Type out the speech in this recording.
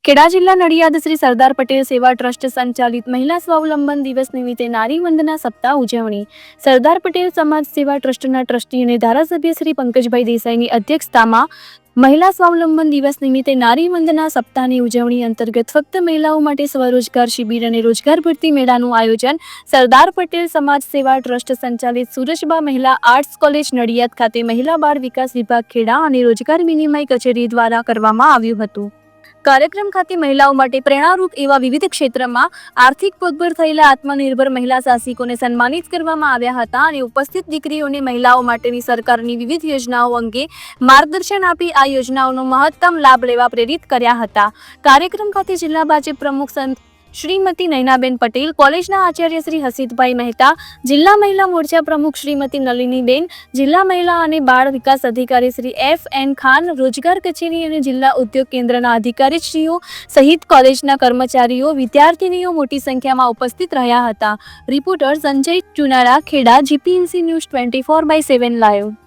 ખેડા જિલ્લા નડિયાદ શ્રી સરદાર પટેલ સેવા ટ્રસ્ટ સંચાલિત મહિલા સ્વાવલંબન દિવસ નિમિત્તે નારી વંદના સપ્તાહ ઉજવણી. સરદાર પટેલ સમાજ સેવા ટ્રસ્ટના ટ્રસ્ટી અને ધારાસભ્ય શ્રી પંકજભાઈ દેસાઈની અધ્યક્ષતામાં મહિલા સ્વાવલંબન દિવસ નિમિત્તે નારી વંદના સપ્તાહની ઉજવણી અંતર્ગત ફક્ત મહિલાઓ માટે સ્વરોજગાર શિબિર અને રોજગાર ભરતી મેળાનું આયોજન સરદાર પટેલ સમાજ સેવા ટ્રસ્ટ સંચાલિત સુરજબા મહિલા આર્ટ્સ કોલેજ નડિયાદ ખાતે મહિલા બાળ વિકાસ વિભાગ ખેડા અને રોજગાર વિનિમય કચેરી દ્વારા કરવામાં આવ્યું હતું. કાર્યક્રમ ખાતે મહિલાઓ માટે પ્રેરણારૂપ એવા વિવિધ ક્ષેત્રમાં આર્થિક પગભર થયેલા આત્મનિર્ભર મહિલા સાહસિકોને સન્માનિત કરવામાં આવ્યા હતા અને ઉપસ્થિત દીકરીઓને મહિલાઓ માટેની સરકારની વિવિધ યોજનાઓ અંગે માર્ગદર્શન આપી આ યોજનાઓનો મહત્તમ લાભ લેવા પ્રેરિત કર્યા હતા. કાર્યક્રમ ખાતે જિલ્લા ભાજપ પ્રમુખ સંત શ્રીમતી નયનાબેન પટેલ, કોલેજના આચાર્ય શ્રી હસીતભાઈ મહેતા, જિલ્લા મહિલા મોરચા પ્રમુખ શ્રીમતી નલિનીબેન, જિલ્લા મહિલા અને બાળ વિકાસ અધિકારી શ્રી F.N. ખાન, રોજગાર કચેરી અને જિલ્લા ઉદ્યોગ કેન્દ્રના અધિકારીશ્રીઓ સહિત કોલેજના કર્મચારીઓ, વિદ્યાર્થીનીઓ મોટી સંખ્યામાં ઉપસ્થિત રહ્યા હતા. રિપોર્ટર સંજય ચુનારા, ખેડા, GPNC ન્યૂઝ 24/7 લાઈવ.